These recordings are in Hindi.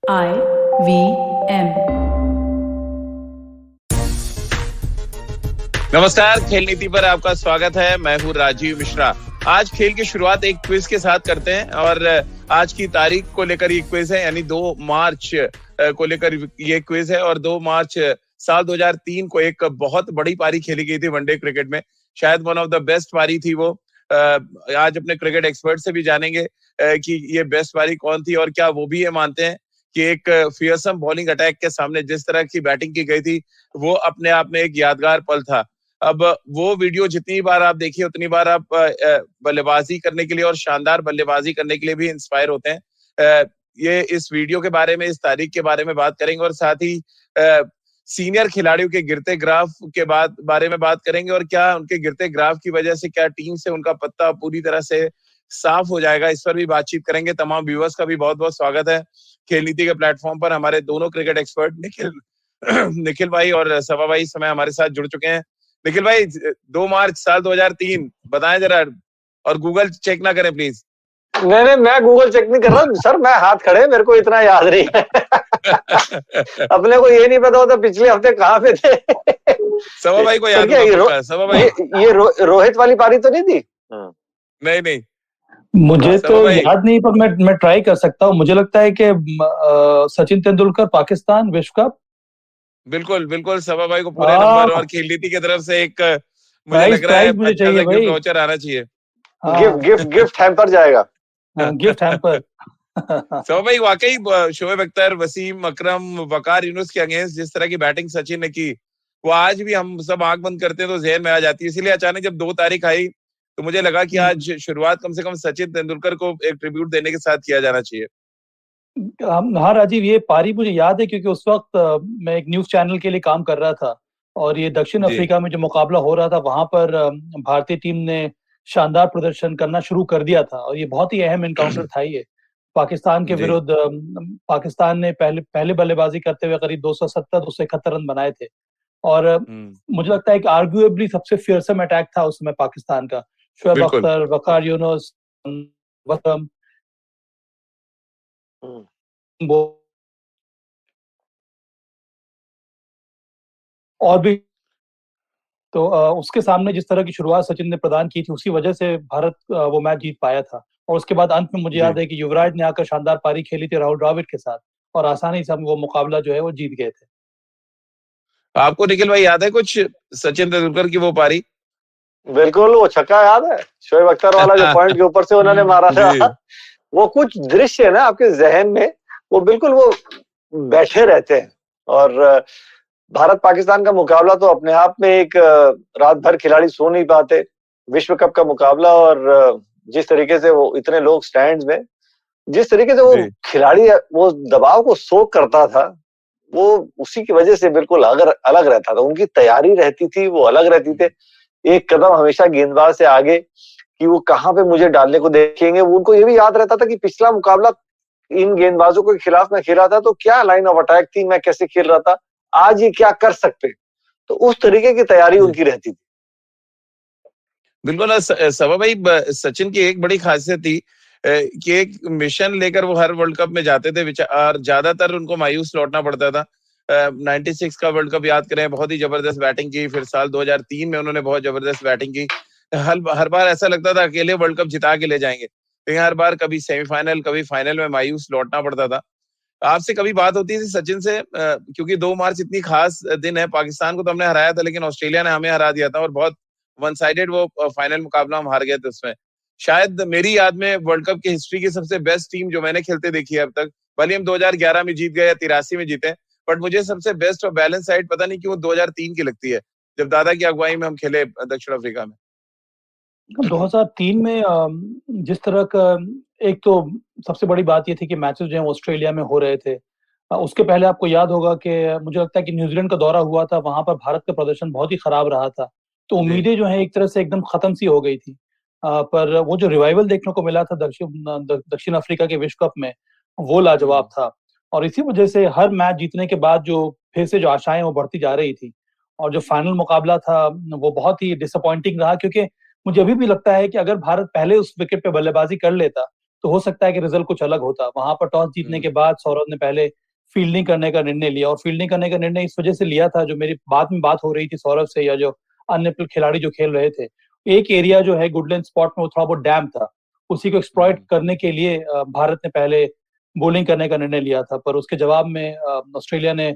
IVM। नमस्कार, खेल नीति पर आपका स्वागत है। मैं हूँ राजीव मिश्रा। आज खेल की शुरुआत एक क्विज के साथ करते हैं और आज की तारीख को लेकर ये क्विज है, यानी 2 मार्च को लेकर ये क्विज है। और 2 मार्च साल 2003 को एक बहुत बड़ी पारी खेली गई थी वनडे क्रिकेट में। शायद वन ऑफ द बेस्ट पारी थी वो। आज अपने क्रिकेट एक्सपर्ट से भी जानेंगे कि ये बेस्ट पारी कौन थी और क्या वो भी ये मानते हैं कि एक फियरसम बॉलिंग अटैक के सामने जिस तरह की बैटिंग की गई थी वो अपने आप में एक यादगार पल था। अब वो वीडियो जितनी बार आप देखिए उतनी बार आप बल्लेबाजी करने के लिए और शानदार बल्लेबाजी करने के लिए भी इंस्पायर होते हैं। ये इस वीडियो के बारे में, इस तारीख के बारे में बात करेंगे और साथ ही सीनियर खिलाड़ियों के गिरते ग्राफ के बारे में बात करेंगे और क्या उनके गिरते ग्राफ की वजह से क्या टीम से उनका पत्ता पूरी तरह से साफ हो जाएगा, इस पर भी बातचीत करेंगे। तमाम व्यूअर्स का भी बहुत बहुत स्वागत है खेल नीति के प्लेटफॉर्म पर। हमारे दोनों क्रिकेट एक्सपर्ट निखिल भाई और सवा भाई इस समय हमारे साथ जुड़ चुके हैं। निखिल भाई, 2 मार्च साल 2003 बताएं जरा, और गूगल चेक ना करें प्लीज। नहीं, मैं गूगल चेक नहीं कर रहा सर, मैं हाथ खड़े, मेरे को इतना याद नहीं है। अपने को ये नहीं पता होता पिछले हफ्ते कहाँ पे थे। सवा भाई को याद होगा। सवा भाई, ये रोहित वाली पारी तो नहीं थी? नहीं मुझे तो याद नहीं, पर मैं ट्राई कर सकता हूँ। मुझे लगता है कि सचिन तेंदुलकर पाकिस्तान विश्व कप। बिल्कुल सवा भाई को पूरे नंबर और खेल नीति की तरफ से एक मुझे लग रहा है मुझे चाहिए भाई, वाउचर आना चाहिए। गिफ्ट हैम्पर जाएगा। Gift hamper. सवा भाई, वाकई शोएब अख्तर, वसीम अकरम, वकार यूनुस के अगेंस्ट जिस तरह की बैटिंग सचिन ने की वो आज भी हम सब आंख बंद करते हैं तो जहन में आ जाती है। इसीलिए अचानक जब 2 तारीख आई तो मुझे लगा कि आज शुरुआत कम से कम सचिन तेंदुलकर को एक ट्रिब्यूट देने के साथ किया जाना चाहिए। हाँ राजीव, ये पारी मुझे याद है क्योंकि उस वक्त मैं एक न्यूज चैनल के लिए काम कर रहा था और ये दक्षिण अफ्रीका में जो मुकाबला हो रहा था वहां पर भारतीय टीम ने शानदार प्रदर्शन करना शुरू कर दिया था और ये बहुत ही अहम एनकाउंटर था ये पाकिस्तान के विरुद्ध। पाकिस्तान ने पहले बल्लेबाजी करते हुए करीब 270-271 रन बनाए थे और मुझे लगता है कि आर्गुएबली सबसे फियरसम अटैक था उस समय पाकिस्तान का। शोएब अख्तर, वकार यूनुस, और भी तो उसके सामने जिस तरह की शुरुआत सचिन ने प्रदान की थी उसी वजह से भारत वो मैच जीत पाया था। और उसके बाद अंत में मुझे याद है कि युवराज ने आकर शानदार पारी खेली थी राहुल द्रविड़ के साथ और आसानी से हम वो मुकाबला जो है वो जीत गए थे। आपको निखिल भाई याद है कुछ सचिन तेंदुलकर की वो पारी? बिल्कुल, वो छक्का याद है, शोएब अख्तर वाला जो पॉइंट के ऊपर से उन्होंने मारा था। वो कुछ दृश्य है ना आपके जहन में, वो बिल्कुल वो बैठे रहते हैं। और भारत पाकिस्तान का मुकाबला तो अपने आप में एक रात भर खिलाड़ी सो नहीं पाते, विश्व कप का मुकाबला, और जिस तरीके से वो इतने लोग स्टैंड्स में, जिस तरीके से वो खिलाड़ी वो दबाव को सोख करता था, वो उसी की वजह से बिल्कुल अलग रहता था। उनकी तैयारी रहती थी, वो अलग रहती थे, एक कदम हमेशा गेंदबाज से आगे कि वो कहाँ पे मुझे डालने को देखेंगे। उनको ये भी याद रहता था कि पिछला मुकाबला इन गेंदबाजों के खिलाफ मैं खेला था तो क्या लाइन ऑफ अटैक थी, मैं कैसे खेल रहा था, आज ये क्या कर सकते। तो उस तरीके की तैयारी उनकी रहती थी। बिल्कुल सवा भाई, सचिन की एक बड़ी खासियत थी कि एक मिशन लेकर वो हर वर्ल्ड कप में जाते थे और ज्यादातर उनको मायूस लौटना पड़ता था। 96 का वर्ल्ड कप याद करें, बहुत ही जबरदस्त बैटिंग की। फिर साल 2003 में उन्होंने बहुत जबरदस्त बैटिंग की। हर बार ऐसा लगता था अकेले वर्ल्ड कप जिता के ले जाएंगे, लेकिन हर बार कभी सेमीफाइनल कभी फाइनल में मायूस लौटना पड़ता था। आपसे कभी बात होती थी सचिन से, क्योंकि 2 मार्च इतनी खास दिन है। पाकिस्तान को तो हमने हराया था लेकिन ऑस्ट्रेलिया ने हमें हरा दिया था और बहुत वन साइडेड वो फाइनल मुकाबला हम हार गए थे उसमें। शायद मेरी याद में वर्ल्ड कप की हिस्ट्री की सबसे बेस्ट टीम जो मैंने खेलते देखी है अब तक, भले हम 2011 में जीत गए या 83 में जीते, बट मुझे सबसे बेस्ट और बैलेंस साइड पता नहीं क्यों 2003 की लगती है, जब दादा की अगुवाई में हम खेले दक्षिण अफ्रीका में। 2003 में जिस तरह का, एक तो सबसे बड़ी बात ये थी कि मैचेस जो है ऑस्ट्रेलिया में हो रहे थे। उसके पहले आपको याद होगा कि मुझे लगता है कि न्यूजीलैंड का दौरा हुआ था, वहां पर भारत का प्रदर्शन बहुत ही खराब रहा था, तो उम्मीदें जो है एक तरह से एकदम खत्म सी हो गई थी। पर वो जो रिवाइवल देखने को मिला था दक्षिण अफ्रीका के विश्व कप में, वो लाजवाब था। और इसी वजह से हर मैच जीतने के बाद जो फिर से जो आशाएं वो बढ़ती जा रही थी। और जो फाइनल मुकाबला था वो बहुत ही डिसअपॉइंटिंग रहा, क्योंकि मुझे अभी भी लगता है कि अगर भारत पहले उस विकेट पे बल्लेबाजी कर लेता तो हो सकता है कि रिजल्ट कुछ अलग होता। वहां पर टॉस जीतने के बाद सौरव ने पहले फील्डिंग करने का निर्णय लिया, और फील्डिंग करने का निर्णय इस वजह से लिया था, जो मेरी बाद में बात हो रही थी सौरव से या जो अन्य खिलाड़ी जो खेल रहे थे, एक एरिया जो है गुडलैंड स्पॉट में वो थोड़ा बहुत डैम था, उसी को एक्सप्लॉइट करने के लिए भारत ने पहले बॉलिंग करने का निर्णय लिया था, पर उसके जवाब में ऑस्ट्रेलिया ने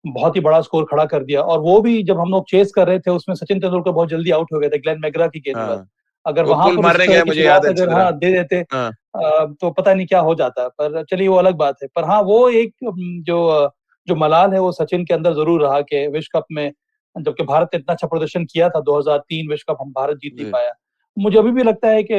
बहुत ही बड़ा स्कोर खड़ा कर दिया। और वो भी जब हम लोग चेस कर रहे थे उसमें सचिन तेंदुलकर बहुत जल्दी आउट हो गए थे ग्लेन मैकग्रा की गेंद पर। हाँ, अगर वो वहां पुल पर उस मारने तरह गए, की मुझे याद शुरुआत है अच्छी अगर तरह। हाँ दे देते हाँ। तो पता नहीं क्या हो जाता। पर चलिए वो अलग बात है। पर हाँ वो एक जो मलाल है वो सचिन के अंदर जरूर रहा कि विश्व कप में जबकि भारत ने इतना अच्छा प्रदर्शन किया था 2003 विश्व कप, हम भारत जीत नहीं जी। पाया। मुझे अभी भी लगता है कि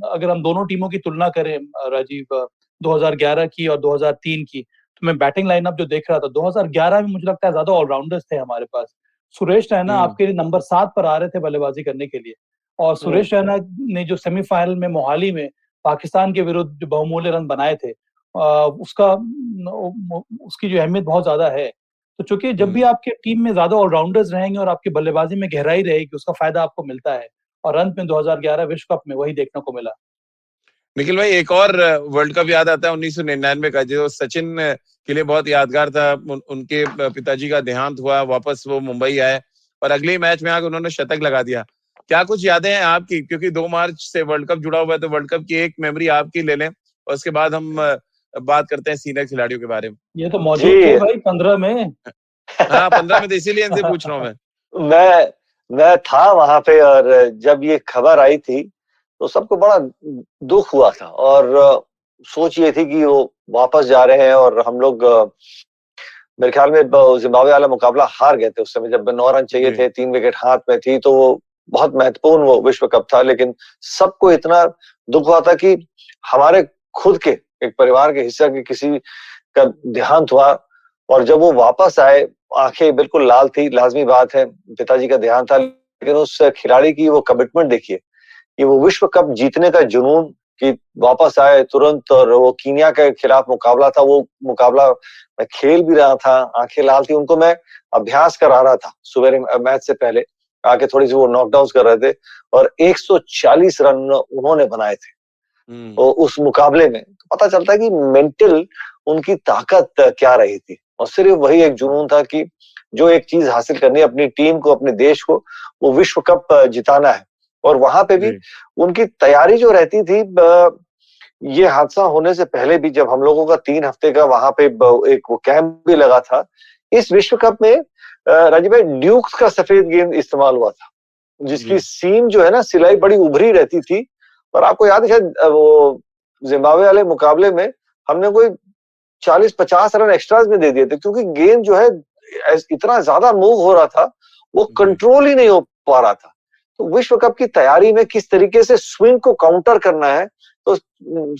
अगर हम दोनों टीमों की तुलना करें राजीव, 2011 की और 2003 की, तो मैं बैटिंग लाइनअप जो देख रहा था 2011 में मुझे लगता है ज्यादा ऑलराउंडर्स थे हमारे पास। सुरेश रैना हम्म। आपके लिए नंबर 7 पर आ रहे थे बल्लेबाजी करने के लिए, और सुरेश रैना ने जो सेमीफाइनल में मोहाली में पाकिस्तान के विरुद्ध जो बहुमूल्य रन बनाए थे, उसका उसकी जो अहमियत बहुत ज्यादा है। तो चूंकि जब भी आपके टीम में ज्यादा ऑलराउंडर्स रहेंगे और आपकी बल्लेबाजी में गहराई रहेगी, उसका फायदा आपको मिलता है, और अंत में 2011 विश्व कप में वही देखने को मिला। निखिल भाई, एक और वर्ल्ड कप याद आता है 1999 का, जो सचिन के लिए बहुत यादगार था। उनके पिताजी का देहांत हुआ, वापस वो मुंबई आए और अगले मैच में आकर उन्होंने शतक लगा दिया। क्या कुछ यादें हैं आपकी, क्योंकि 2 मार्च से वर्ल्ड कप जुड़ा हुआ है, तो वर्ल्ड कप की एक मेमोरी आपकी ले लें और उसके बाद हम बात करते हैं सीनियर खिलाड़ियों के बारे में। ये तो जी। मौजूद थे भाई 15 में। हाँ, 15 में, तो इसीलिए इनसे पूछ रहा हूँ मैं। मैं था वहां पे, और जब ये खबर आई थी तो सबको बड़ा दुख हुआ था, और सोच ये थी कि वो वापस जा रहे हैं, और हम लोग मेरे ख्याल में जिम्बाब्वे वाला मुकाबला हार गए थे उस समय, जब 9 रन चाहिए जी। थे, 3 विकेट हाथ में थी, तो वो बहुत महत्वपूर्ण वो विश्व कप था। लेकिन सबको इतना दुख हुआ था कि हमारे खुद के एक परिवार के हिस्सा के किसी का देहांत हुआ, और जब वो वापस आए आंखें बिल्कुल लाल थी, लाजमी बात है, पिताजी का देहांत था, लेकिन उस खिलाड़ी की वो कमिटमेंट देखिए कि वो विश्व कप जीतने का जुनून, कि वापस आए तुरंत, और वो कीनिया के खिलाफ मुकाबला था, वो मुकाबला मैं खेल भी रहा था, आंखें लाल थी, उनको मैं अभ्यास करा रहा था सुबह मैच से पहले आके, थोड़ी सी वो नॉकडाउन कर रहे थे, और 140 रन उन्होंने बनाए थे उस मुकाबले में। तो पता चलता है कि मेंटल उनकी ताकत क्या रही थी, और सिर्फ वही एक जुनून था कि जो एक चीज हासिल करनी है अपनी टीम को, अपने देश को, वो विश्व कप जिताना है। और वहां पे भी उनकी तैयारी जो रहती थी, ये हादसा होने से पहले भी, जब हम लोगों का 3 हफ्ते का वहां पे एक वो कैंप भी लगा था, इस विश्व कप में राजीव भाई ड्यूक्स का सफेद गेंद इस्तेमाल हुआ था, जिसकी सीम जो है ना, सिलाई बड़ी उभरी रहती थी। और आपको याद है शायद वो जिम्बाब्वे वाले मुकाबले में हमने कोई 40-50 रन एक्स्ट्राज में दे दिए थे, क्योंकि गेंद जो है इतना ज्यादा मूव हो रहा था, वो कंट्रोल ही नहीं हो पा रहा था। तो विश्व कप की तैयारी में किस तरीके से स्विंग को काउंटर करना है, तो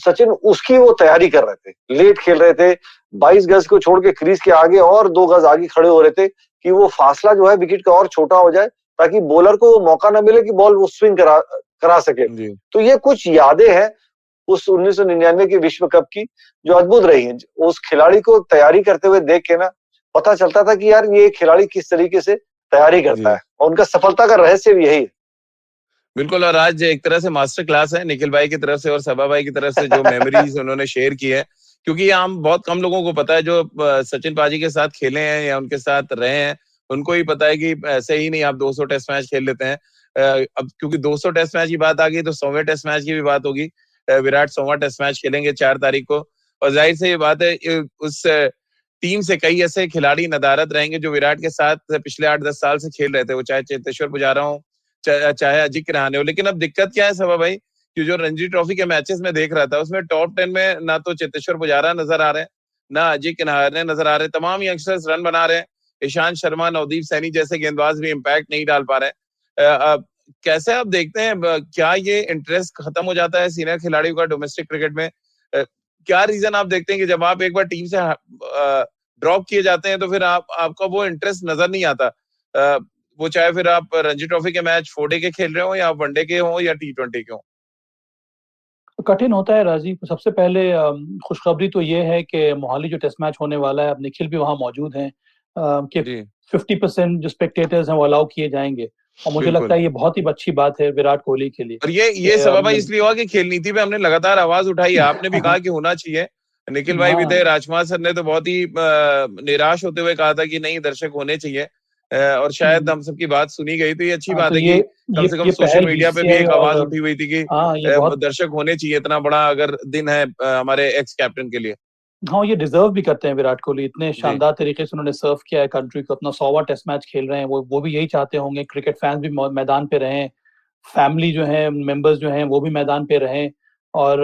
सचिन उसकी वो तैयारी कर रहे थे, लेट खेल रहे थे, 22 गज को छोड़ के क्रीज के आगे और 2 गज आगे खड़े हो रहे थे कि वो फासला जो है विकेट का और छोटा हो जाए, ताकि बॉलर को वो मौका ना मिले कि बॉल वो स्विंग करा सके। तो ये कुछ यादें हैं उस 1999 की विश्व कप की, जो अद्भुत रही है। उस खिलाड़ी को तैयारी करते हुए देख के ना पता चलता था कि यार ये खिलाड़ी किस तरीके से तैयारी करता है, और उनका सफलता का रहस्य भी यही है। बिल्कुल, और आज एक तरह से मास्टर क्लास है निखिल भाई की तरफ से और सबा भाई की तरफ से, जो मेमोरीज उन्होंने शेयर की है, क्योंकि हम बहुत कम लोगों को पता है जो सचिन पाजी के साथ खेले हैं या उनके साथ रहे हैं, उनको ही पता है कि ऐसे ही नहीं आप 200 टेस्ट मैच खेल लेते हैं। अब क्योंकि 200 टेस्ट मैच की बात आ गई तो 100वें टेस्ट मैच की भी बात होगी। विराट 100वां टेस्ट मैच खेलेंगे 4 तारीख को, और जाहिर से ये बात है उस टीम से कई ऐसे खिलाड़ी नदारद रहेंगे जो विराट के साथ पिछले 8-10 साल से खेल रहे थे, वो चाहे चेतेश्वर पुजारा हो, चाहे अजिंक्य रहाणे हो। लेकिन अब दिक्कत क्या है सबा भाई, कि जो रणजी ट्रॉफी के मैचेस में देख रहा था, उसमें टॉप 10 में ना तो चेतेश्वर पुजारा नजर आ रहे हैं, ना अजिंक्य रहाणे नजर आ रहे हैं। तमाम यंगस्टर्स रन बना रहे हैं, ईशांत शर्मा, नवदीप सैनी जैसे गेंदबाज भी इम्पैक्ट नहीं डाल पा रहे हैं। कैसे आप देखते हैं, क्या ये इंटरेस्ट खत्म हो जाता है सीनियर खिलाड़ियों का डोमेस्टिक क्रिकेट में? क्या रीजन आप देखते हैं कि जब आप एक बार टीम से ड्रॉप किए जाते हैं तो फिर आपका वो इंटरेस्ट नजर नहीं आता? वो चाहे फिर आप रणजी ट्रॉफी के मैच 4डे के खेल रहे हो या वनडे के हो या T20 के हो। कठिन होता है राजीव। सबसे पहले खुशखबरी तो ये है कि मोहाली जो टेस्ट मैच होने वाला है, अब निखिल भी वहां मौजूद हैं, कि 50% जो स्पेक्टेटर्स हैं वो अलाउ किए जाएंगे। और मुझे लगता बिल्कुल। है ये बहुत ही अच्छी बात है विराट कोहली के लिए और ये कि सबब है इसलिए हुआ कि खेल नीति पे हमने लगातार आवाज उठाई। आपने भी कहा कि होना चाहिए, निखिल भाई भी थे, हाँ, राजकुमार सर ने तो बहुत ही निराश होते हुए कहा था कि नहीं, दर्शक होने चाहिए। और शायद हम सबकी बात सुनी गई, तो ये अच्छी हाँ, बात तो है कि कम से कम ये सोशल पहल मीडिया पे भी बीसीसीआई एक और आवाज उठी हुई थी कि हाँ ये बहुत दर्शक होने चाहिए। इतना बड़ा अगर दिन है हमारे एक्स कैप्टन के लिए। हाँ ये डिजर्व भी करते हैं विराट कोहली, इतने जी शानदार तरीके से उन्होंने सर्व किया है कंट्री को, अपना 100वां टेस्ट मैच खेल रहे हैं, वो भी यही चाहते होंगे, क्रिकेट फैंस भी मैदान पे रहें, फैमिली जो है मेंबर्स जो हैं वो भी मैदान पे रहें। और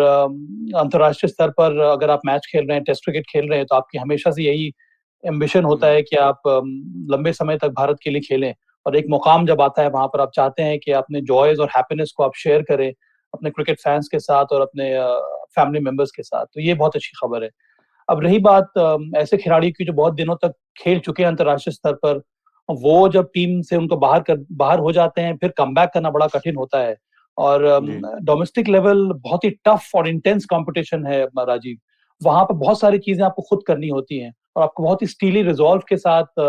अंतर्राष्ट्रीय स्तर पर अगर आप मैच खेल रहे हैं, टेस्ट क्रिकेट खेल रहे हैं, तो आपकी हमेशा से यही एम्बिशन होता है कि आप लंबे समय तक भारत के लिए खेलें। और एक मुकाम जब आता है वहां पर, आप चाहते हैं कि अपने जॉयज और हैप्पीनेस को आप शेयर करें अपने क्रिकेट फैंस के साथ और अपने फैमिली मेंबर्स के साथ, तो ये बहुत अच्छी खबर है। अब रही बात ऐसे खिलाड़ी की जो बहुत दिनों तक खेल चुके हैं अंतर्राष्ट्रीय स्तर पर, वो जब टीम से उनको बाहर हो जाते हैं, फिर कमबैक करना बड़ा कठिन होता है। और जी डोमेस्टिक लेवल बहुत ही टफ और इंटेंस कंपटीशन है राजीव। वहां पर बहुत सारी चीजें आपको खुद करनी होती हैं और आपको बहुत ही स्टीली रिजॉल्व के साथ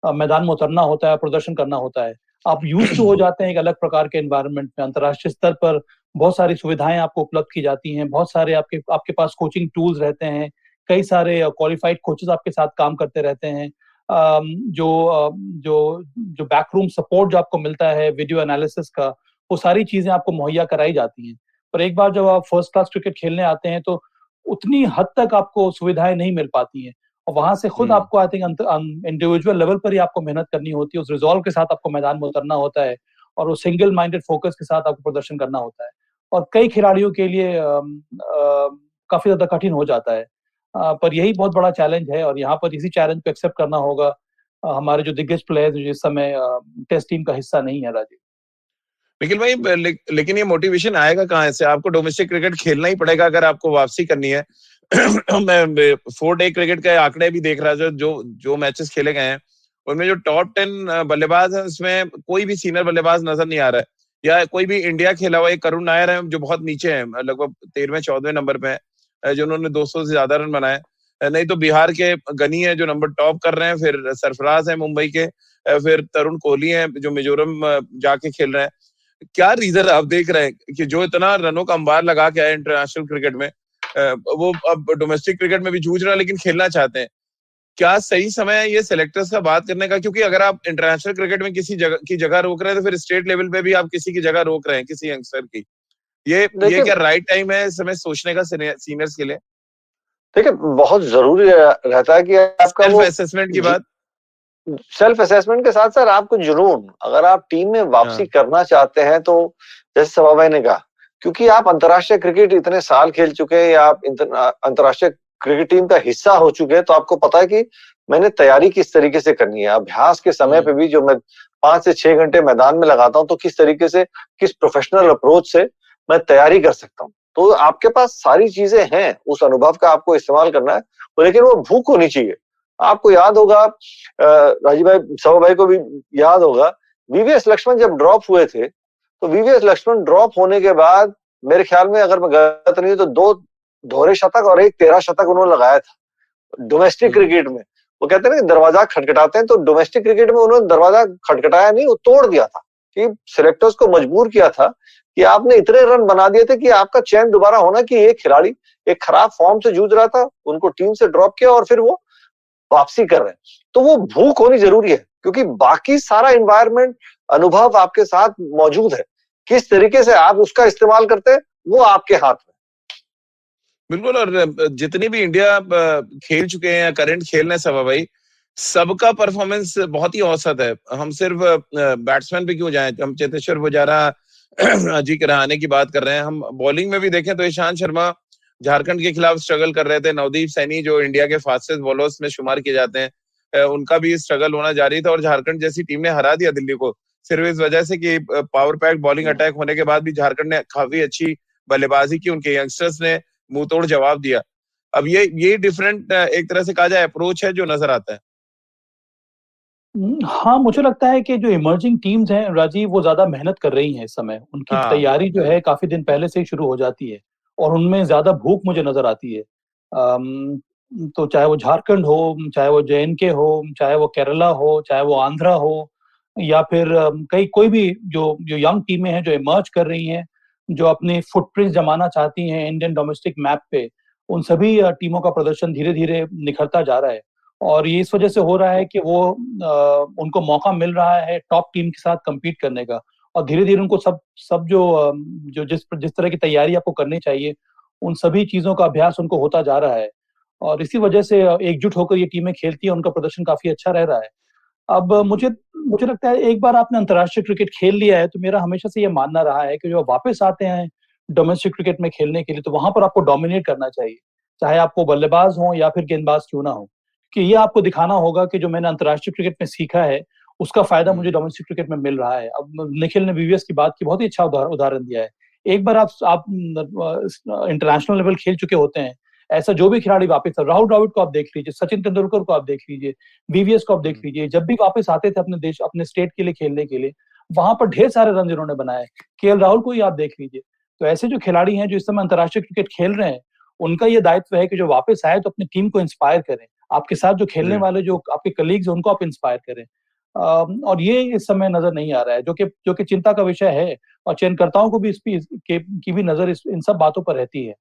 मैदान में उतरना होता है, प्रदर्शन करना होता है। आप यूज टू हो जाते हैं एक अलग प्रकार के एनवायरनमेंट में। अंतर्राष्ट्रीय स्तर पर बहुत सारी सुविधाएं आपको उपलब्ध की जाती हैं, बहुत सारे आपके आपके पास कोचिंग टूल्स रहते हैं, कई सारे क्वालिफाइड कोचेस आपके साथ काम करते रहते हैं। जो जो बैकरूम सपोर्ट जो आपको मिलता है वीडियो एनालिसिस का, वो सारी चीजें आपको मुहैया कराई जाती हैं। पर एक बार जब आप फर्स्ट क्लास क्रिकेट खेलने आते हैं तो उतनी हद तक आपको सुविधाएं नहीं मिल पाती हैं, और वहां से खुद हम्म आपको आई थिंक इंडिविजुअल लेवल पर ही आपको मेहनत करनी होती है, उस रिजॉल्व के साथ आपको मैदान में उतरना होता है और वो सिंगल माइंडेड फोकस के साथ आपको प्रदर्शन करना होता है। और कई खिलाड़ियों के लिए काफी ज्यादा कठिन हो जाता है। पर यही बहुत बड़ा चैलेंज है और यहाँ पर इसी चैलेंज को एक्सेप्ट करना होगा हमारे जो दिग्गज प्लेयर्स जो इस समय टेस्ट टीम का हिस्सा नहीं है राजीव। निखिल भाई, लेकिन ये मोटिवेशन आएगा कहाँ से? आपको डोमेस्टिक क्रिकेट खेलना ही पड़ेगा अगर आपको वापसी करनी है। मैं 4 डे क्रिकेट के आंकड़े भी देख रहा था, जो जो मैचेस खेले गए हैं उनमें जो टॉप 10 बल्लेबाज है उसमें कोई भी सीनियर बल्लेबाज नजर नहीं आ रहा है, या कोई भी इंडिया खेला हुआ एक करुण नायर है जो बहुत नीचे है, लगभग 13वें 14वें नंबर पे है, जिन्होंने 200 से ज्यादा रन बनाए। नहीं तो बिहार के गनी है जो नंबर टॉप कर रहे हैं, फिर सरफराज है मुंबई के, फिर तरुण कोहली है जो मिजोरम जाके खेल रहे हैं। क्या रीजन आप देख रहे हैं कि जो इतना रनों का अंबार लगा के आए इंटरनेशनल क्रिकेट में, वो अब डोमेस्टिक क्रिकेट में भी जूझ रहा है लेकिन खेलना चाहते हैं? क्या सही समय है ये सिलेक्टर्स का बात करने का? क्योंकि अगर आप इंटरनेशनल क्रिकेट में किसी जगह की जगह रोक रहे हैं तो फिर स्टेट लेवल पे भी आप किसी की जगह रोक रहे हैं, किसी यंगस्टर की। ये देखिए क्या राइट टाइम है इस समय सोचने का सीनियर्स के लिए? देखिए बहुत जरूरी रहता है कि आपका सेल्फ वो असेसमेंट की बात। सेल्फ असेसमेंट के साथ साथ आपको जुनून, अगर आप टीम में वापसी हाँ करना चाहते हैं तो जैसे सवा भाई ने कहा, क्योंकि आप अंतर्राष्ट्रीय क्रिकेट इतने साल खेल चुके हैं या आप अंतर्राष्ट्रीय क्रिकेट टीम का हिस्सा हो चुके हैं, तो आपको पता है कि मैंने तैयारी किस तरीके से करनी है। अभ्यास के समय पे भी जो मैं 5 से 6 घंटे मैदान में लगाता हूँ, तो किस तरीके से, किस प्रोफेशनल अप्रोच से मैं तैयारी कर सकता हूँ। तो आपके पास सारी चीजें हैं, उस अनुभव का आपको इस्तेमाल करना है, लेकिन वो भूख होनी चाहिए। आपको याद होगा, राजीव भाई, सवा भाई को भी याद होगा, वीवीएस लक्ष्मण जब ड्रॉप हुए थे, तो वीवीएस लक्ष्मण ड्रॉप होने के बाद मेरे ख्याल में, अगर मैं गलत नहीं हूं, तो 2 दोहरे शतक और 1 13 शतक उन्होंने लगाया था डोमेस्टिक क्रिकेट में। वो कहते हैं ना, दरवाजा खटखटाते हैं, तो डोमेस्टिक क्रिकेट में उन्होंने दरवाजा खटखटाया नहीं, वो तोड़ दिया था, कि सिलेक्टर्स को मजबूर किया था कि आपने इतने रन बना दिए थे कि आपका चयन दोबारा होना, कि एक खिलाड़ी एक खराब फॉर्म से जूझ रहा था, उनको टीम से ड्रॉप किया और फिर वो वापसी कर रहे हैं। तो वो भूख होनी जरूरी है, क्योंकि बाकी सारा एनवायरनमेंट, अनुभव आपके साथ मौजूद है। किस तरीके से आप उसका इस्तेमाल करते हैं, वो आपके हाथ में। बिल्कुल। और जितनी भी इंडिया खेल चुके हैं या करंट खेल रहे हैं सवा भाई, सबका परफॉर्मेंस बहुत ही औसत है। हम सिर्फ बैट्समैन पे क्यों जाएं, हम चेतेश्वर पुजारा अजी के रहाणे की बात कर रहे हैं। हम बॉलिंग में भी देखें तो ईशांत शर्मा झारखंड के खिलाफ स्ट्रगल कर रहे थे, नवदीप सैनी जो इंडिया के फास्टेस्ट बॉलर्स में शुमार किए जाते हैं, उनका भी स्ट्रगल होना जारी था, और झारखंड जैसी टीम ने हरा दिया दिल्ली को सिर्फ इस वजह से कि पावर पैक बॉलिंग अटैक होने के बाद भी झारखंड ने काफी अच्छी बल्लेबाजी की, उनके यंगस्टर्स ने मुंह तोड़ जवाब दिया। अब ये डिफरेंट एक तरह से कहा जाए अप्रोच है जो नजर आता है। हाँ, मुझे लगता है कि जो इमर्जिंग टीम्स हैं राजीव, वो ज्यादा मेहनत कर रही हैं इस समय, उनकी हाँ तैयारी जो है काफी दिन पहले से ही शुरू हो जाती है और उनमें ज्यादा भूख मुझे नजर आती है। तो चाहे वो झारखंड हो, चाहे वो जेएनके हो, चाहे वो केरला हो, चाहे वो आंध्रा हो, या फिर कोई भी जो यंग टीमें हैं जो इमर्ज कर रही हैं, जो अपने फुटप्रिंट जमाना चाहती हैं इंडियन डोमेस्टिक मैप पे, उन सभी टीमों का प्रदर्शन धीरे धीरे निखरता जा रहा है। और ये इस वजह से हो रहा है कि वो उनको मौका मिल रहा है टॉप टीम के साथ compete करने का, और धीरे धीरे उनको सब सब जो जिस तरह की तैयारी आपको करनी चाहिए, उन सभी चीजों का अभ्यास उनको होता जा रहा है। और इसी वजह से एकजुट होकर ये टीमें खेलती हैं, उनका प्रदर्शन काफी अच्छा रह रहा है। अब मुझे मुझे लगता है एक बार आपने अंतर्राष्ट्रीय क्रिकेट खेल लिया है तो मेरा हमेशा से ये मानना रहा है कि जो वापस आते हैं डोमेस्टिक क्रिकेट में खेलने के लिए, तो वहां पर आपको डोमिनेट करना चाहिए, चाहे आपको बल्लेबाज हो या फिर गेंदबाज क्यों ना हो, कि ये आपको दिखाना होगा कि जो मैंने अंतर्राष्ट्रीय क्रिकेट में सीखा है उसका फायदा मुझे डोमेस्टिक क्रिकेट में मिल रहा है। अब निखिल ने वीवीएस की बात की, बहुत ही अच्छा उदाहरण दिया है। एक बार आप इंटरनेशनल लेवल खेल चुके होते हैं, ऐसा जो भी खिलाड़ी वापस, राहुल द्रविड़ को आप देख लीजिए, सचिन तेंदुलकर को आप देख लीजिए, वीवीएस को आप देख लीजिए, जब भी वापस आते थे अपने देश अपने स्टेट के लिए खेलने के लिए, वहां पर ढेर सारे रन जिन्होंने बनाए। केएल राहुल को ही आप देख लीजिए। तो ऐसे जो खिलाड़ी हैं जो इस समय अंतर्राष्ट्रीय क्रिकेट खेल रहे हैं, उनका ये दायित्व है कि जो वापस आए तो अपनी टीम को इंस्पायर करें, आपके साथ जो खेलने वाले जो आपके कलीग्स उनको आप इंस्पायर करें। और ये इस समय नजर नहीं आ रहा है, जो कि चिंता का विषय है, और चयनकर्ताओं को भी की भी नजर इन सब बातों पर रहती है।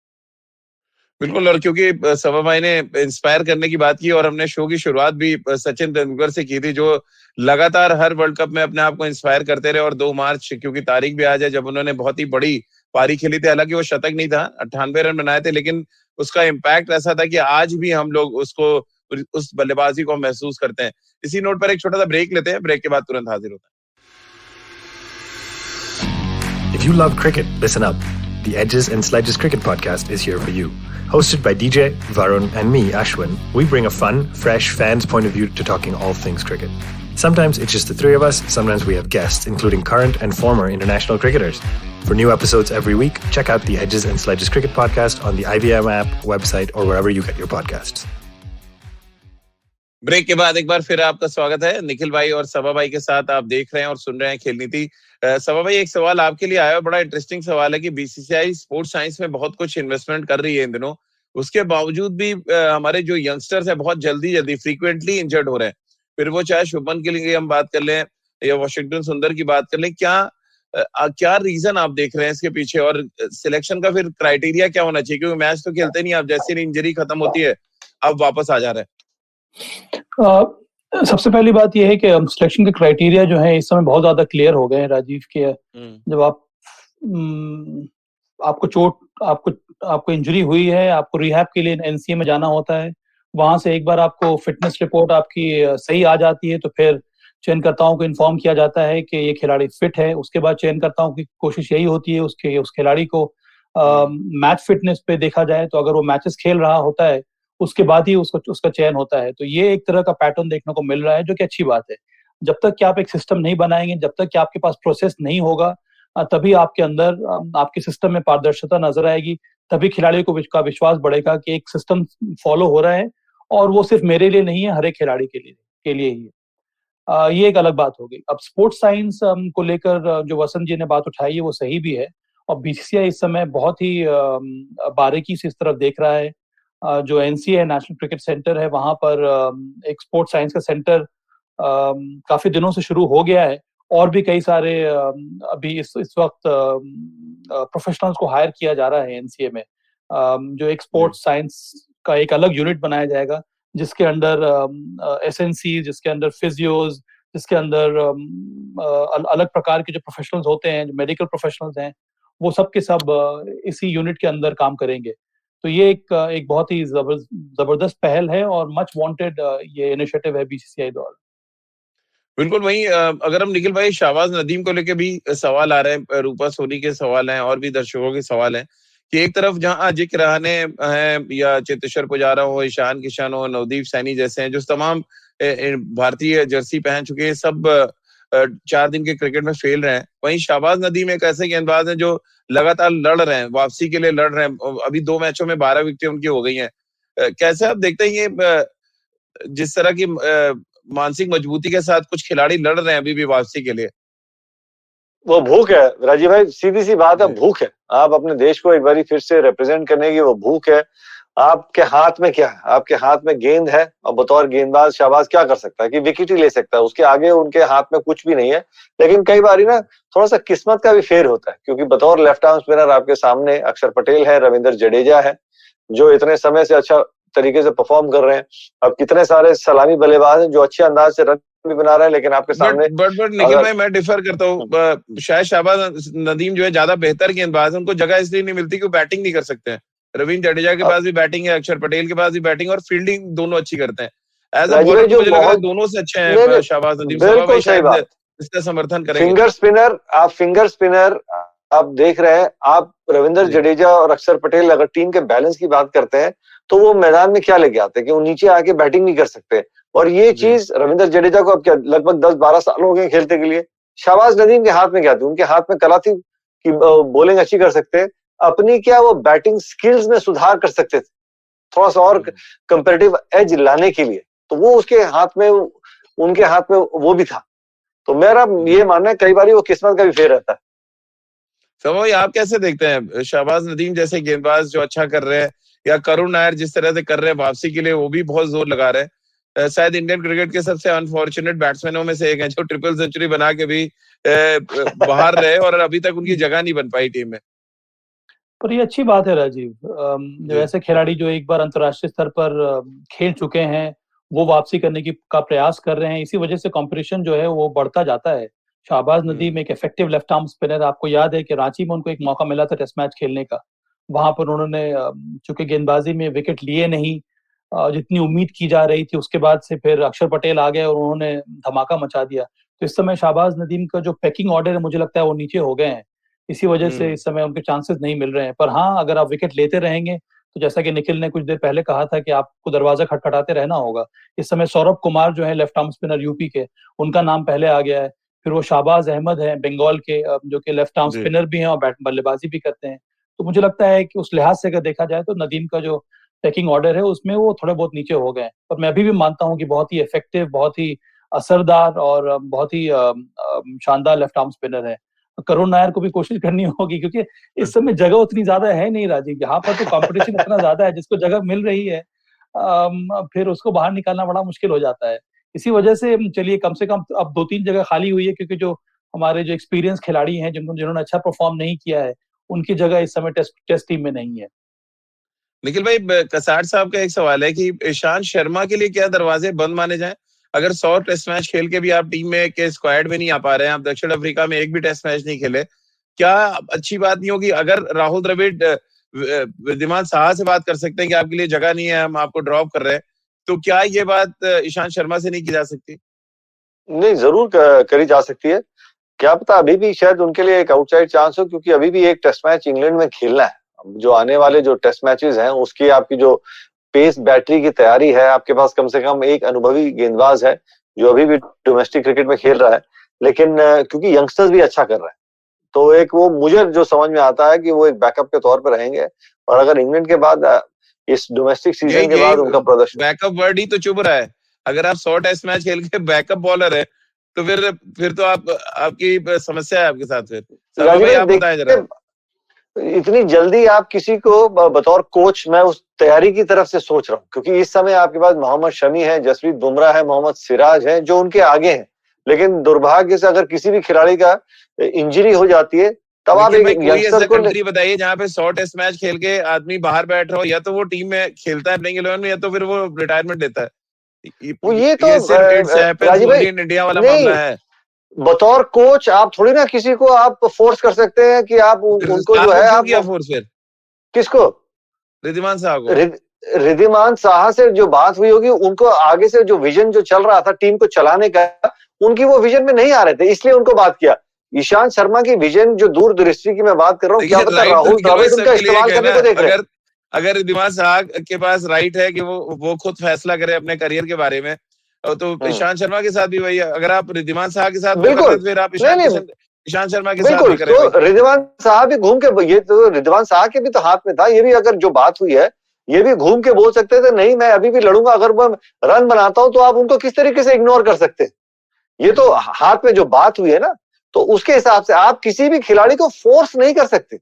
बिल्कुल, और क्योंकि सभा भाई ने इंस्पायर करने की बात की और हमने शो की शुरुआत भी सचिन तेंदुलकर से की थी, जो लगातार हर वर्ल्ड कप में अपने आप को इंस्पायर करते रहे। और 2 मार्च क्योंकि तारीख भी आज है जब उन्होंने बहुत ही बड़ी पारी खेली थी, हालांकि वो शतक नहीं था, 98 रन बनाए थे, लेकिन उसका इम्पैक्ट ऐसा था कि आज भी हम लोग उसको उस बल्लेबाजी को महसूस करते हैं। इसी नोट पर एक छोटा सा ब्रेक लेते हैं, ब्रेक के बाद तुरंत हाजिर होता है। If you love cricket, listen up. The Edges and Sledges Cricket Podcast is here for you. Hosted by DJ, Varun, and me, Ashwin, we bring a fun, fresh fan's point of view to talking all things cricket. Sometimes it's just the three of us, sometimes we have guests, including current and former international cricketers. For new episodes every week, check out the Edges and Sledges Cricket Podcast on the IVM app, website, or wherever you get your podcasts. Break के बाद एक बार फिर आपका स्वागत है। निखिल भाई और सभा भाई के साथ आप देख रहे हैं और सुन रहे हैं खेल नीति। सभा भाई, एक सवाल आपके लिए आया, बड़ा इंटरेस्टिंग सवाल है कि बीसीसीआई स्पोर्ट्स साइंस में बहुत कुछ इन्वेस्टमेंट कर रही है इन दिनों, उसके बावजूद भी हमारे जो यंगस्टर्स है बहुत जल्दी फ्रीक्वेंटली इंजर्ड हो रहे हैं। फिर वो चाहे शुभमन गिल की हम बात कर लें या वॉशिंगटन सुंदर की बात कर लें, क्या रीजन आप देख रहे हैं इसके पीछे, और सिलेक्शन का फिर क्राइटेरिया क्या होना चाहिए? क्योंकि मैच तो खेलते नहीं, आप जैसे इंजरी खत्म होती है अब वापस आ जा रहे हैं। सबसे पहली बात यह है कि सिलेक्शन के क्राइटेरिया जो है इस समय बहुत ज्यादा क्लियर हो गए हैं राजीव के। जब आपको इंजरी हुई है, आपको रिहैब के लिए एनसीए में जाना होता है, वहां से एक बार आपको फिटनेस रिपोर्ट आपकी सही आ जाती है तो फिर चयनकर्ताओं को इन्फॉर्म किया जाता है कि ये खिलाड़ी फिट है। उसके बाद चयनकर्ताओं की कोशिश यही होती है उस खिलाड़ी को मैच फिटनेस पे देखा जाए, तो अगर वो मैचेस खेल रहा होता है उसके बाद ही उसका चयन होता है। तो ये एक तरह का पैटर्न देखने को मिल रहा है, जो कि अच्छी बात है। जब तक कि आप एक सिस्टम नहीं बनाएंगे, जब तक कि आपके पास प्रोसेस नहीं होगा, तभी आपके अंदर आपके सिस्टम में पारदर्शिता नजर आएगी, तभी खिलाड़ियों का विश्वास बढ़ेगा कि एक सिस्टम फॉलो हो रहा है और वो सिर्फ मेरे लिए नहीं है, हर एक खिलाड़ी के लिए ही है। ये एक अलग बात होगी। अब स्पोर्ट्स साइंस को लेकर जो वसंत जी ने बात उठाई है वो सही भी है, और बीसीसीआई इस समय बहुत ही बारीकी से इस तरफ देख रहा है। जो एनसीए नेशनल क्रिकेट सेंटर है, वहां पर एक स्पोर्ट्स साइंस का सेंटर काफी दिनों से शुरू हो गया है, और भी कई सारे अभी इस वक्त प्रोफेशनल्स को हायर किया जा रहा है एनसीए में। जो एक स्पोर्ट्स साइंस का एक अलग यूनिट बनाया जाएगा, जिसके अंदर एसएनसी, जिसके अंदर फिजियोज, जिसके अंदर अलग प्रकार के जो प्रोफेशनल्स होते हैं, जो मेडिकल प्रोफेशनल्स हैं, वो सब के सब इसी यूनिट के अंदर काम करेंगे। तो ये एक बहुत ही जबरदस्त पहल है और मच वांटेड ये इनिशिएटिव है बीसीसीआई द्वारा। बिल्कुल। वहीं अगर हम निखिल भाई शाहबाज नदीम को लेके भी सवाल आ रहे हैं, रूपा सोनी के सवाल हैं और भी दर्शकों के सवाल हैं कि एक तरफ जहां अजिंक्य रहाणे हैं या चेतेश्वर पुजारा हो, ईशान किशन हो, नवदीप सैनी जैसे हैं जो तमाम भारतीय जर्सी पहन चुके हैं, सब 4 दिन के क्रिकेट में फेल रहे हैं, वहीं शाहबाज नदीम एक ऐसे गेंदबाज हैं जो लगातार लड़ रहे हैं, वापसी के लिए लड़ रहे हैं। अभी 2 मैचों में 12 विकेटें उनकी हो गई हैं। कैसे आप देखते हैं ये जिस तरह की मानसिक मजबूती के साथ कुछ खिलाड़ी लड़ रहे हैं अभी भी वापसी के लिए? वो भूख है राजीव भाई, सीधी सी बात है, भूख है। आप अपने देश को एक बार फिर से रिप्रेजेंट करने की वो भूख है, आपके हाथ में क्या है? आपके हाथ में गेंद है और बतौर गेंदबाज शाहबाज क्या कर सकता है कि विकेट ही ले सकता है, उसके आगे उनके हाथ में कुछ भी नहीं है। लेकिन कई बारी ना थोड़ा सा किस्मत का भी फेर होता है, क्योंकि बतौर लेफ्ट आर्म स्पिनर आपके सामने अक्षर पटेल है, रविंद्र जडेजा है, जो इतने समय से अच्छा तरीके से परफॉर्म कर रहे हैं। अब कितने सारे सलामी बल्लेबाज हैं जो अच्छे अंदाज से रन भी बना रहे हैं, लेकिन आपके सामने बट निखिल भाई, मैं डिफर करता हूँ। शायद शाहबाज नदीम जो है ज्यादा बेहतर गेंदबाज है, उनको जगह इसलिए नहीं मिलती कि वो बैटिंग नहीं कर सकते हैं। रविंद्र जडेजा के पास भी बैटिंग है, अक्षर पटेल के पास भी बैटिंग, और फील्डिंग दोनों अच्छी करते हैं। एज अ बॉलर तो मुझे लग रहा है दोनों से अच्छे हैं शाहबाज नदीम। सभा भाई शायद इसका समर्थन करेंगे। फिंगर स्पिनर आप देख रहे हैं, आप रविंद्र जडेजा और अक्षर पटेल अगर टीम के बैलेंस की बात करते हैं तो वो मैदान में क्या लेके आते हैं कि वो नीचे आके बैटिंग नहीं कर सकते। और ये चीज रविंद्र जडेजा को अब क्या लगभग 10-12 साल हो गए खेलते के लिए। शाहबाज नदीम के हाथ में क्या थी? उनके हाथ में कला थी कि बॉलिंग अच्छी कर सकते हैं, अपनी क्या वो बैटिंग स्किल्स में सुधार कर सकते थे थोड़ा सा और कंपैरेटिव एज लाने के लिए। तो वो उसके हाथ में, उनके हाथ में वो भी था। तो मेरा ये मानना है कई बार वो किस्मत का भी फेर रहता है। सभी आप कैसे देखते हैं शाहबाज नदीम जैसे गेंदबाज जो अच्छा कर रहे हैं, या करुण नायर जिस तरह से कर रहे हैं वापसी के लिए, वो भी बहुत जोर लगा रहे हैं। शायद इंडियन क्रिकेट के सबसे अनफॉर्चुनेट बैट्समैनों में से एक है जो ट्रिपल सेंचुरी बना के भी बाहर रहे और अभी तक उनकी जगह नहीं बन पाई टीम में। पर ये अच्छी बात है राजीव, जो ऐसे खिलाड़ी जो एक बार अंतर्राष्ट्रीय स्तर पर खेल चुके हैं, वो वापसी करने का प्रयास कर रहे हैं। इसी वजह से कंपटीशन जो है वो बढ़ता जाता है। शाहबाज नदीम एक इफेक्टिव लेफ्ट आर्म स्पिनर। आपको याद है कि रांची में उनको एक मौका मिला था टेस्ट मैच खेलने का। वहां पर उन्होंने चूंकि गेंदबाजी में विकेट लिए नहीं जितनी उम्मीद की जा रही थी, उसके बाद से फिर अक्षर पटेल आ गए और उन्होंने धमाका मचा दिया। तो इस समय शाहबाज नदीम का जो पैकिंग ऑर्डर है, मुझे लगता है वो नीचे हो गए हैं। इसी वजह से इस समय उनके चांसेस नहीं मिल रहे हैं। पर हाँ, अगर आप विकेट लेते रहेंगे तो जैसा कि निखिल ने कुछ देर पहले कहा था कि आपको दरवाजा खटखटाते रहना होगा। इस समय सौरभ कुमार जो है लेफ्ट आर्म स्पिनर यूपी के, उनका नाम पहले आ गया है। फिर वो शाहबाज अहमद है बंगाल के, जो कि लेफ्ट आर्म स्पिनर भी हैं और बल्लेबाजी भी करते हैं। तो मुझे लगता है कि उस लिहाज से अगर देखा जाए तो नदीम का जो पैकिंग ऑर्डर है उसमें वो थोड़े बहुत नीचे हो गए। पर मैं अभी भी मानता हूँ कि बहुत ही इफेक्टिव, बहुत ही असरदार और बहुत ही शानदार लेफ्ट आर्म स्पिनर है। करुण नायर को भी कोशिश करनी होगी, क्योंकि इस समय जगह उतनी ज्यादा है नहीं राजीव। यहाँ पर तो कंपटीशन इतना ज्यादा है, जिसको जगह मिल रही है फिर उसको बाहर निकालना बड़ा मुश्किल हो जाता है। इसी वजह से चलिए कम से कम अब 2-3 जगह खाली हुई है, क्योंकि जो हमारे जो एक्सपीरियंस खिलाड़ी हैं जिन्होंने अच्छा परफॉर्म नहीं किया है, उनकी जगह इस समय टेस्ट टीम में नहीं है। निखिल भाई, कसार साहब का एक सवाल है कि ईशांत शर्मा के लिए क्या दरवाजे बंद माने जाएं? अगर 100 टेस्ट मैच खेल के भी आप टीम में के स्क्वाड में नहीं आ पा रहे हैं, आप दक्षिण अफ्रीका में एक भी टेस्ट मैच नहीं खेले, क्या अच्छी बात नहीं होगी? अगर राहुल द्रविड़ विद्यमान साहा से बात कर सकते हैं कि आपके लिए जगह नहीं है, हम आपको ड्रॉप कर रहे हैं, तो क्या ये बात ईशांत शर्मा से नहीं की जा सकती? नहीं, जरूर करी जा सकती है। क्या पता अभी भी शायद उनके लिए एक आउटसाइड चांस हो, क्योंकि अभी भी एक टेस्ट मैच इंग्लैंड में खेलना है। जो आने वाले जो टेस्ट मैचेस हैं उसकी आपकी जो पेस बैटरी की तैयारी है, आपके पास कम से कम एक अनुभवी गेंदबाज है जो अभी भी डोमेस्टिक क्रिकेट में खेल रहा है। लेकिन क्योंकि यंगस्टर्स भी अच्छा कर रहे हैं, तो एक वो मुझे जो समझ में आता है कि वो एक बैकअप के तौर पर रहेंगे। और अगर इंग्लैंड के बाद इस डोमेस्टिक सीजन के बाद उनका प्रदर्शन, बैकअप वर्ड ही तो चुभ रहा है। अगर आप 100 टेस्ट मैच खेल के बैकअप बॉलर है तो फिर तो आपकी समस्या है आपके साथ। फिर आप बताएं जरा। इतनी जल्दी आप किसी को बतौर कोच, मैं उस तैयारी की तरफ से सोच रहा हूँ, क्योंकि इस समय आपके पास मोहम्मद शमी है, जसप्रीत बुमराह है, मोहम्मद सिराज है जो उनके आगे हैं। लेकिन दुर्भाग्य से अगर किसी भी खिलाड़ी का इंजरी हो जाती है, तब आप एक यंगस्टर को बताइए जहाँ पे 100 टेस्ट मैच खेल के आदमी बाहर बैठ रहा हो, या तो वो टीम में खेलता है प्लेइंग 11 में, या तो फिर वो रिटायरमेंट लेता है। ये तो राजीव भाई इंडिया वाला मामला है। बतौर कोच आप थोड़ी ना किसी को आप फोर्स कर सकते हैं कि आप उनको जो है आप फोर्स, फिर किसको? रिद्धिमान साहा को। रिद्धिमान साहा से जो बात हुई होगी, उनको आगे से जो विजन जो चल रहा था टीम को चलाने का, उनकी वो विजन में नहीं आ रहे थे, इसलिए उनको बात किया। ईशांत शर्मा की विजन जो दूरदृष्टि की मैं बात कर रहा हूँ, क्या पता राहुल द्रविड़ उनका इस्तेमाल करने को देख रहे हैं। अगर रिद्धिमान साहा के पास राइट है कि वो खुद फैसला करे अपने करियर के बारे में, तो ईशांत शर्मा के साथ भी वही है। अगर आप रिद्धिमान साहा के साथ बिल्कुल, फिर आप ईशांत शर्मा के साथ भी करें। तो रिद्धिमान साहा भी घूम के, ये तो रिद्धिमान साहा के भी तो हाथ में था, ये भी अगर जो बात हुई है ये भी घूम के बोल सकते थे, नहीं मैं अभी भी लड़ूंगा, अगर मैं रन बनाता हूं तो आप उनको किस तरीके से इग्नोर कर सकते हैं? ये तो हाथ में जो बात हुई है ना, तो उसके हिसाब से आप किसी भी खिलाड़ी को फोर्स नहीं कर सकते।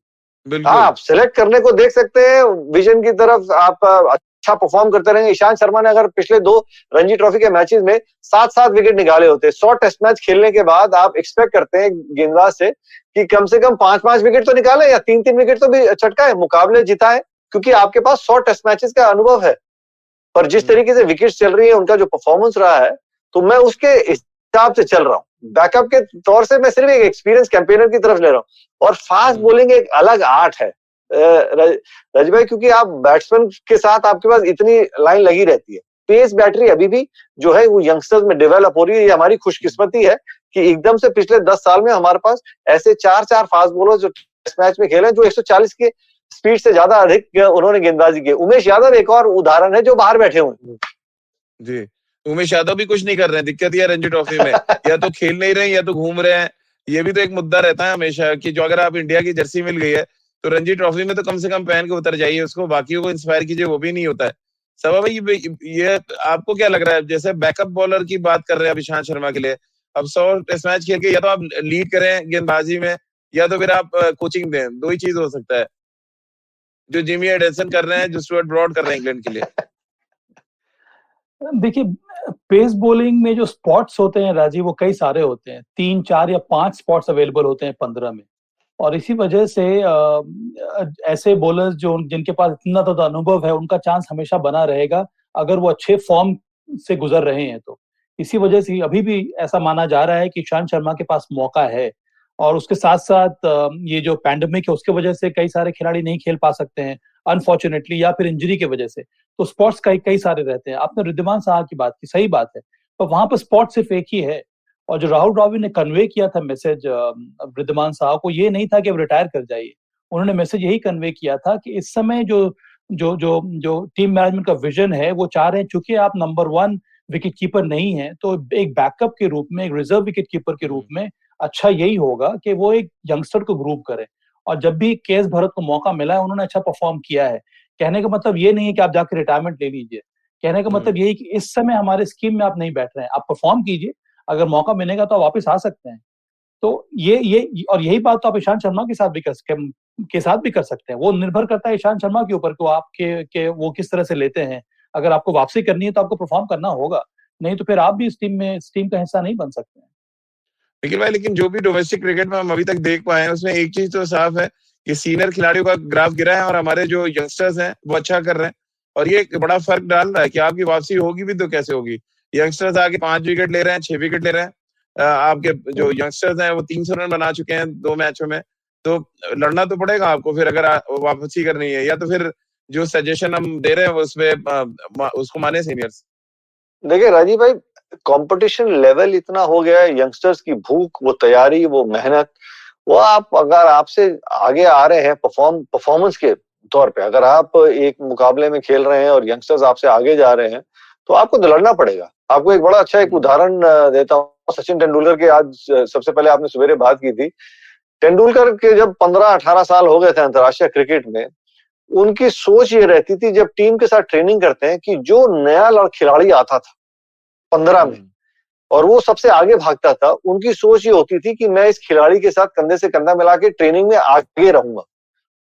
बिल्कुल। आप सिलेक्ट करने को देख सकते हैं, विजन की तरफ आप अच्छा परफॉर्म करते रहेंगे। ईशांत शर्मा ने अगर पिछले 2 रणजी ट्रॉफी के मैचेस में 7-7 विकेट निकाले होते, 100 टेस्ट मैच खेलने के बाद आप एक्सपेक्ट करते हैं गेंदबाज से कि कम से कम 5-5 विकेट तो निकाले या 3-3 विकेट तो भी चटकाए, मुकाबले जिताए, क्योंकि आपके पास 100 टेस्ट मैचेस का अनुभव है। पर जिस तरीके से विकेट चल रही है, उनका जो परफॉर्मेंस रहा है, तो मैं उसके हिसाब से चल रहा हूँ। बैकअप के तौर से मैं सिर्फ एक एक्सपीरियंस कैंपेनर की तरफ ले रहा हूँ। और फास्ट बॉलिंग एक अलग आर्ट है रज भाई, क्योंकि आप बैट्समैन के साथ आपके पास इतनी लाइन लगी रहती है। पेस बैटरी अभी भी जो है वो यंगस्टर्स में डेवलप हो रही है। ये हमारी खुशकिस्मती है कि एकदम से पिछले 10 साल में हमारे पास ऐसे 4-4 फास्ट बॉलर जो टेस्ट मैच में खेले, जो 140 के स्पीड से ज्यादा अधिक उन्होंने गेंदबाजी की। उमेश यादव एक और उदाहरण है जो बाहर बैठे हुए। जी, उमेश यादव भी कुछ नहीं कर रहे हैं। दिक्कत यह रणजी ट्रॉफी में या तो खेल नहीं रहे या तो घूम रहे हैं। ये भी तो एक मुद्दा रहता है हमेशा कि जो अगर आप इंडिया की जर्सी मिल गई है तो रणजी ट्रॉफी में तो कम से कम पहन के उतर जाइए, उसको बाकियों को इंस्पायर कीजिए, वो भी नहीं होता है। सभा भाई, ये आपको क्या लग रहा है? जैसे बैकअप बॉलर की बात कर रहे हैं ईशांत शर्मा के लिए, अब 100 टेस्ट मैच खेल के या तो आप लीड करें गेंदबाजी में या तो फिर आप कोचिंग दें, 2 ही चीज हो सकता है, जो जिमी एडिसन कर रहे हैं, जो स्टुअर्ट ब्रॉड कर रहे हैं इंग्लैंड के लिए। देखिए, पेस बॉलिंग में जो स्पॉट्स होते हैं राजीव, वो कई सारे होते हैं, 3, 4 या 5 स्पॉट्स अवेलेबल होते हैं 15 में। और इसी वजह से ऐसे बॉलर्स जो जिनके पास इतना तो अनुभव है, उनका चांस हमेशा बना रहेगा अगर वो अच्छे फॉर्म से गुजर रहे हैं तो। इसी वजह से अभी भी ऐसा माना जा रहा है कि ईशांत शर्मा के पास मौका है। और उसके साथ साथ ये जो पैंडेमिक है उसके वजह से कई सारे खिलाड़ी नहीं खेल पा सकते हैं अनफॉर्चुनेटली, या फिर इंजरी की वजह से। तो स्पॉट्स कई सारे रहते हैं। आपने रिद्धिमान साहा की बात की, सही बात है, पर वहां पर स्पॉट सिर्फ एक ही है। और जो राहुल द्रविड़ ने कन्वे किया था मैसेज रिद्धिमान साहा को, ये नहीं था कि अब रिटायर कर जाइए। उन्होंने मैसेज यही कन्वे किया था कि इस समय जो जो जो जो टीम मैनेजमेंट का विजन है, वो चाह रहे हैं, चूंकि आप नंबर 1 विकेट कीपर नहीं है, तो एक बैकअप के रूप में, एक रिजर्व विकेट कीपर के रूप में अच्छा यही होगा कि वो एक यंगस्टर को ग्रूप करें। और जब भी केएस भरत को मौका मिला है, उन्होंने अच्छा परफॉर्म किया है। कहने का मतलब ये नहीं है कि आप जाकर रिटायरमेंट ले लीजिए। कहने का मतलब ये है कि इस समय हमारे स्कीम में आप नहीं बैठ रहे हैं, आप परफॉर्म कीजिए, अगर मौका मिलेगा तो आप वापस आ सकते हैं। तो ये और यही बात तो आप ईशांत शर्मा के साथ भी कर सकते हैं। वो निर्भर करता है ईशांत शर्मा के ऊपर, कि वो किस तरह से लेते हैं। अगर आपको वापसी करनी है तो आपको परफॉर्म करना होगा, नहीं तो फिर आप भी इस टीम का हिस्सा नहीं बन सकते हैं। निखिल भाई, लेकिन जो भी डोमेस्टिक क्रिकेट में हम अभी तक देख पाए हैं, उसमें एक चीज तो साफ है कि सीनियर खिलाड़ियों का ग्राफ गिरा है और हमारे जो यंगस्टर्स हैं वो अच्छा कर रहे हैं। और ये एक बड़ा फर्क डाल रहा है कि आपकी वापसी होगी भी तो कैसे होगी। यंगस्टर्स आगे 5 विकेट ले रहे हैं, 6 विकेट ले रहे हैं। आपके जो यंगस्टर्स हैं वो 300 रन बना चुके हैं 2 मैचों में। तो लड़ना तो पड़ेगा आपको फिर, अगर वापसी करनी है, या तो फिर जो सजेशन हम दे रहे हैं उसमें उसको माने सीनियर्स। देखिए राजीव भाई, कंपटीशन लेवल इतना हो गया है, यंगस्टर्स की भूख, वो तैयारी, वो मेहनत, वो आप अगर आपसे आगे आ रहे हैं परफॉर्मेंस के तौर पे, अगर आप एक मुकाबले में खेल रहे हैं और यंगस्टर्स आपसे आगे जा रहे हैं, तो आपको तो लड़ना पड़ेगा। आपको एक बड़ा अच्छा एक उदाहरण देता हूँ, सचिन तेंदुलकर के। आज सबसे पहले आपने सवेरे बात की थी, तेंदुलकर के जब 15-18 साल हो गए थे अंतर्राष्ट्रीय क्रिकेट में, उनकी सोच ये रहती थी जब टीम के साथ ट्रेनिंग करते हैं कि जो नया खिलाड़ी आता था 15 में और वो सबसे आगे भागता था, उनकी सोच ये होती थी कि मैं इस खिलाड़ी के साथ कंधे से कंधा मिला के ट्रेनिंग में आगे रहूंगा।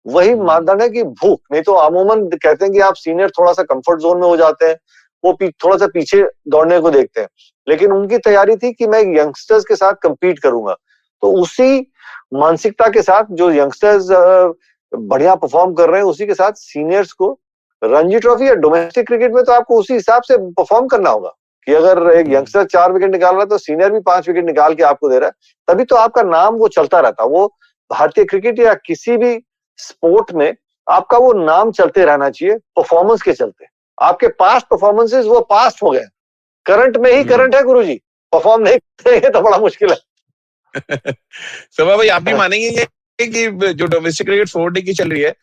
वही मानदंड है कि भूख। नहीं तो अमूमन कहते हैं कि आप सीनियर थोड़ा सा कंफर्ट जोन में हो जाते हैं, वो थोड़ा सा पीछे दौड़ने को देखते हैं। लेकिन उनकी तैयारी थी कि मैं यंगस्टर्स के साथ compete करूंगा। तो उसी मानसिकता के साथ जो यंगस्टर्स बढ़िया परफॉर्म कर रहे हैं, उसी के साथ सीनियर्स को रणजी ट्रॉफी या डोमेस्टिक क्रिकेट में तो आपको उसी हिसाब से परफॉर्म करना होगा कि अगर एक यंगस्टर 4 विकेट निकाल रहा है तो सीनियर भी 5 विकेट निकाल के आपको दे रहा है, तभी तो आपका नाम वो चलता रहता। वो भारतीय क्रिकेट या किसी भी स्पोर्ट में आपका वो नाम चलते रहना चाहिए परफॉर्मेंस के चलते। आपके पास्ट परफॉर्मेंसेस वो पास्ट हो गए, करंट में ही करंट है गुरुजी। परफॉर्म नहीं करेंगे तो बड़ा मुश्किल है। सभा भाई, आप भी मानेंगे ये कि जो डोमेस्टिक क्रिकेट 4 डे की चल रही है,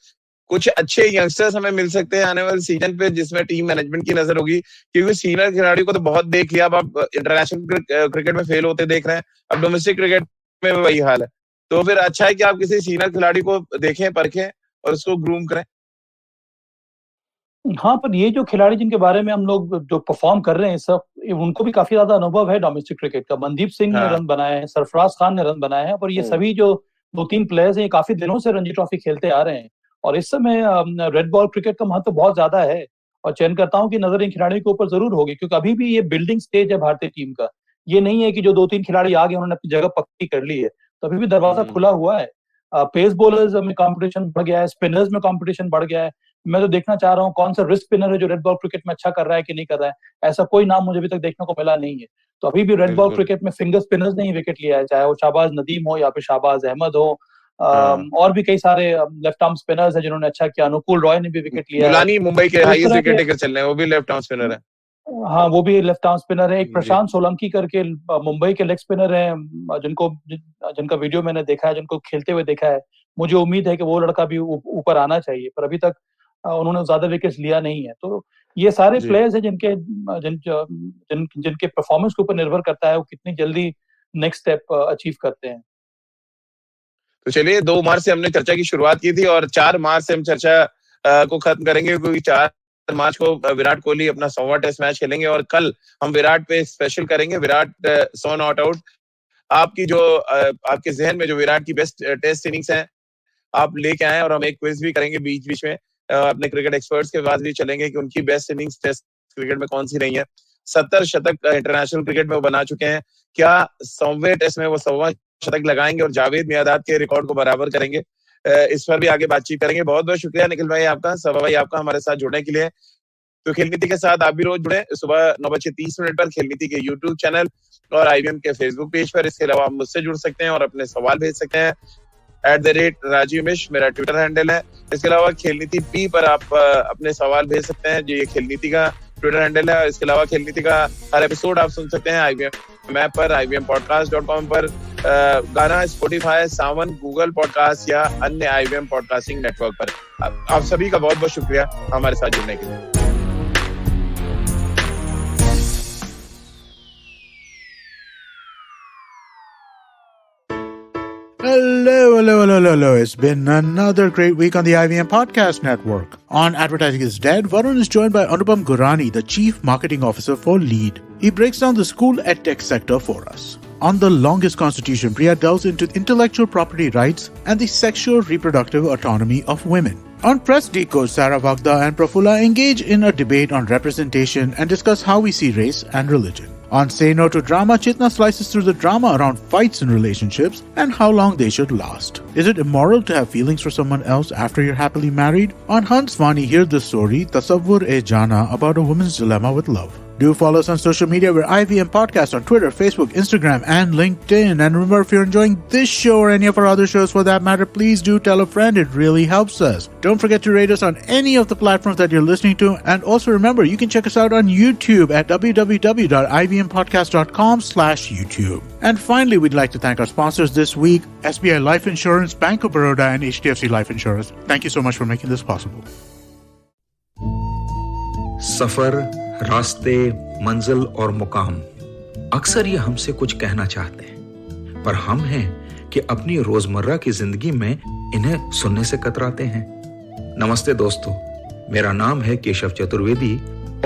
कुछ अच्छे यंगस्टर्स हमें मिल सकते हैं आने वाले सीजन पे, जिसमें टीम मैनेजमेंट की नजर होगी? क्योंकि सीनियर खिलाड़ियों को तो बहुत देख लिया, अब आप इंटरनेशनल क्रिकेट में फेल होते देख रहे हैं, अब डोमेस्टिक क्रिकेट में वही हाल है। तो फिर अच्छा है कि आप किसी सीनियर खिलाड़ी को देखें, परखें और उसको ग्रूम करें। हाँ, पर ये जो खिलाड़ी जिनके बारे में हम लोग जो परफॉर्म कर रहे हैं सब, उनको भी काफी ज्यादा अनुभव है डोमेस्टिक क्रिकेट का। मनदीप सिंह ने रन बनाए हैं, सरफराज खान ने रन बनाए हैं, और ये सभी जो 2-3 प्लेयर्स हैं, ये काफी दिनों से रणजी ट्रॉफी खेलते आ रहे हैं और इस समय रेड बॉल क्रिकेट का महत्व बहुत ज्यादा है और चयनकर्ताओं की नजर इन खिलाड़ियों के ऊपर जरूर होगी, क्योंकि अभी भी ये बिल्डिंग स्टेज है भारतीय टीम का। ये नहीं है कि जो 2-3 खिलाड़ी आ गए उन्होंने अपनी जगह पक्की कर ली है, तो अभी भी दरवाजा खुला हुआ है। पेस बॉलर्स में कंपटीशन बढ़ गया है, स्पिनर्स में कंपटीशन बढ़ गया है। मैं तो देखना चाह रहा हूँ कौन सा रिस्ट स्पिनर है जो रेड बॉल क्रिकेट में अच्छा कर रहा है कि नहीं कर रहा है। ऐसा कोई नाम मुझे अभी तक देखने को मिला नहीं है। तो अभी भी रेड बॉल क्रिकेट में फिंगर स्पिनर्स ने ही विकेट लिया है, चाहे वो शाहबाज नदीम हो या फिर शाहबाज अहमद हो। और भी कई सारे लेफ्ट आर्म स्पिनर्स हैं जिन्होंने अच्छा किया। अनुकूल रॉय ने भी विकेट लिया है। मुंबई के हाईएस्ट विकेट टेकर चल रहे हैं, वो भी लेफ्ट आर्म स्पिनर है। हाँ, वो भी लेफ्ट आर्म स्पिनर है। एक प्रशांत सोलंकी करके मुंबई के लेग स्पिनर हैं, जिनका वीडियो मैंने देखा है, जिनको खेलते हुए देखा है। मुझे उम्मीद है कि वो लड़का भी ऊपर आना चाहिए, पर अभी तक उन्होंने ज्यादा विकेट्स लिया नहीं है। तो ये सारे प्लेयर्स हैं जिनके परफॉर्मेंस के ऊपर निर्भर करता है वो कितनी जल्दी नेक्स्ट स्टेप अचीव करते हैं। तो चलिए, 2 मार्च से हमने चर्चा की शुरुआत की थी और 4 मार्च से हम चर्चा को खत्म करेंगे, क्योंकि 4 मार्च को विराट कोहली अपना 100वां टेस्ट मैच खेलेंगे और कल हम विराट पे स्पेशल करेंगे। Virat 100 not out. आपकी जो आपके जहन में जो विराट की बेस्ट टेस्ट इनिंग्स हैं आप लेके आए और हम एक क्विज भी करेंगे बीच बीच में। अपने क्रिकेट एक्सपर्ट्स के पास भी चलेंगे कि उनकी बेस्ट इनिंग्स टेस्ट क्रिकेट में कौन सी रही है। 70 शतक इंटरनेशनल क्रिकेट में वो बना चुके हैं। क्या 100वें टेस्ट में वो 100वां शतक लगाएंगे और जावेद मियांदाद के रिकॉर्ड को बराबर करेंगे? इस पर भी आगे बातचीत करेंगे। बहुत बहुत शुक्रिया निखिल भाई आपका, सबा भाई आपका हमारे साथ जुड़ने के लिए। तो खेल नीति के साथ आप भी रोज जुड़े सुबह 9:30 पर खेल नीति के यूट्यूब चैनल और IVM के फेसबुक पेज पर। इसके अलावा आप मुझसे जुड़ सकते हैं और अपने सवाल भेज सकते हैं। @राजीव मिश्र मेरा ट्विटर हैंडल है। इसके अलावा खेल नीति P पर आप अपने सवाल भेज सकते हैं, जो ये खेल नीति का ट्विटर हैंडल है। इसके अलावा खेल नीति का हर एपिसोड आप सुन सकते हैं IVM ऐप पर, IVMpodcast.com पर, गाना, स्पॉटिफाई, सावन, गूगल पॉडकास्ट या अन्य IVM पॉडकास्टिंग नेटवर्क पर। आप सभी का बहुत बहुत शुक्रिया हमारे साथ जुड़ने के लिए। Hello. It's been another great week on the IVM Podcast Network. On Advertising is Dead, Varun is joined by Anupam Gurani, the Chief Marketing Officer for Lead. He breaks down the school edtech sector for us. On The Longest Constitution, Priya delves into intellectual property rights and the sexual reproductive autonomy of women. On Press Decode, Sarah Vagda and Prafulla engage in a debate on representation and discuss how we see race and religion. On Say No to Drama, Chitna slices through the drama around fights in relationships and how long they should last. Is it immoral to have feelings for someone else after you're happily married? On Hans Vani, hear the story Tasavvur-e-Jana about a woman's dilemma with love. Do follow us on social media. We're IVM Podcast on Twitter, Facebook, Instagram, and LinkedIn. And remember, if you're enjoying this show or any of our other shows for that matter, please do tell a friend. It really helps us. Don't forget to rate us on any of the platforms that you're listening to. And also remember, you can check us out on YouTube at www.ivmpodcast.com/YouTube. And finally, we'd like to thank our sponsors this week, SBI Life Insurance, Bank of Baroda, and HDFC Life Insurance. Thank you so much for making this possible. सफर, रास्ते, मंजिल और मुकाम अक्सर ये हमसे कुछ कहना चाहते हैं, पर हम हैं कि अपनी रोजमर्रा की जिंदगी में इन्हें सुनने से कतराते हैं। नमस्ते दोस्तों, मेरा नाम है केशव चतुर्वेदी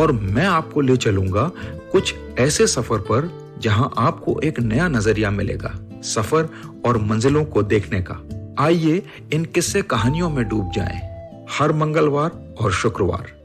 और मैं आपको ले चलूंगा कुछ ऐसे सफर पर जहां आपको एक नया नजरिया मिलेगा सफर और मंजिलों को देखने का। आइए इन किस्से कहानियों में डूब जाएं। हर मंगलवार और शुक्रवार